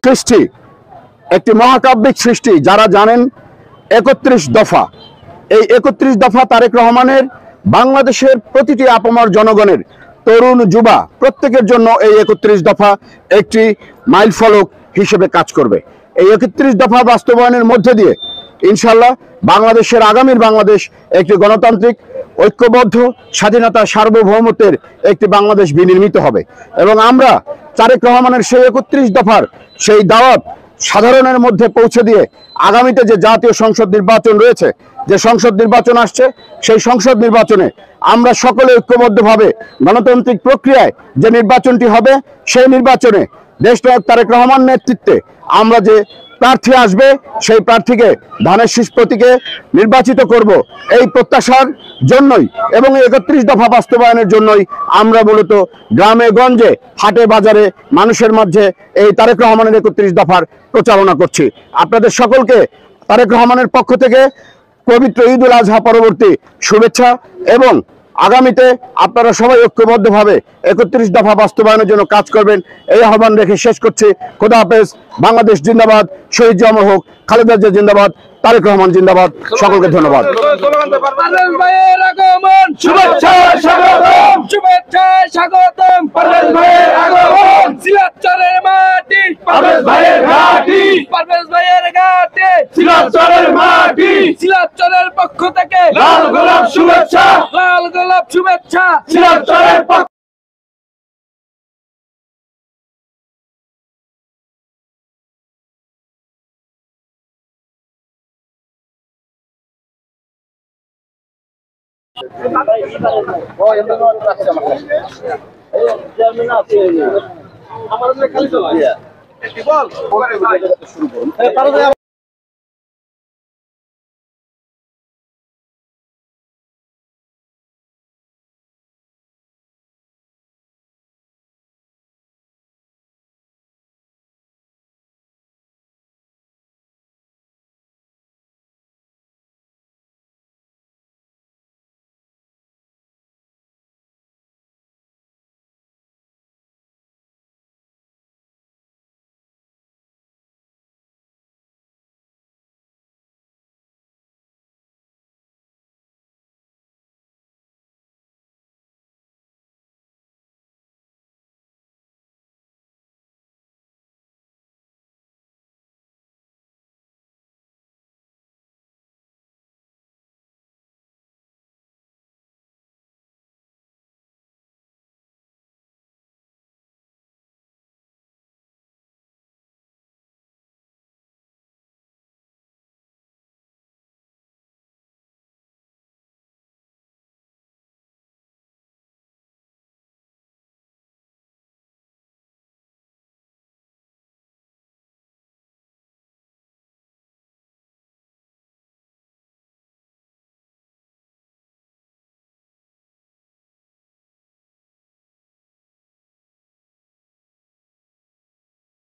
সৃষ্টি একটি মহাকাব্যিক সৃষ্টি। যারা জানেন ৩১ দফা, এই ৩১ দফা তারেক রহমানের বাংলাদেশের প্রতিটি আপামর জনগণের, তরুণ যুবা প্রত্যেকের জন্য এই ৩১ দফা একটি মাইলফলক হিসেবে কাজ করবে। এই ৩১ দফা বাস্তবায়নের মধ্যে দিয়ে ইনশাল্লাহ বাংলাদেশের আগামীর বাংলাদেশ একটি গণতান্ত্রিক, ঐক্যবদ্ধ, স্বাধীনতা, সার্বভৌমত্বের একটি বাংলাদেশ বিনির্মিত হবে। এবং আমরা তারেক রহমানের সেই ৩১ দফার সেই দাওয়াত সাধারণের মধ্যে পৌঁছে দিয়ে আগামীতে যে জাতীয় সংসদ নির্বাচন রয়েছে, যে সংসদ নির্বাচন আসছে, সেই সংসদ নির্বাচনে আমরা সকলে ঐক্যবদ্ধভাবে গণতান্ত্রিক প্রক্রিয়ায় যে নির্বাচনটি হবে, সেই নির্বাচনে দেশনায়ক তারেক রহমান নেতৃত্বে আমরা যে প্রার্থী আসবে, সেই প্রার্থীকে ধানের শীষ প্রতীকে নির্বাচিত করব। এই প্রত্যাশার জন্যই এবং ৩১ দফা বাস্তবায়নের জন্যই আমরা মূলত গ্রামে গঞ্জে, হাটে বাজারে মানুষের মাঝে এই তারেক রহমানের ৩১ দফার প্রচারণা করছি। আপনাদের সকলকে তারেক রহমানের পক্ষ থেকে পবিত্র ঈদ উল আজহা পরবর্তী শুভেচ্ছা এবং আগামীতে আপনারা সবাই ঐক্যবদ্ধভাবে ৩১ দফা বাস্তবায়নের জন্য কাজ করবেন, এই আহ্বান রেখে শেষ করছি। খোদা হাফেজ। বাংলাদেশ জিন্দাবাদ, শহীদ অমর হোক, খালেদা জিয়া জিন্দাবাদ, তারেক রহমান জিন্দাবাদ। সকলকে ধন্যবাদ। শিলাচরের পক্ষ থেকে লাল গোলাপ শুভেচ্ছা, লাল গোলাপ শুভেচ্ছা শিলাচরের পক্ষ। আমার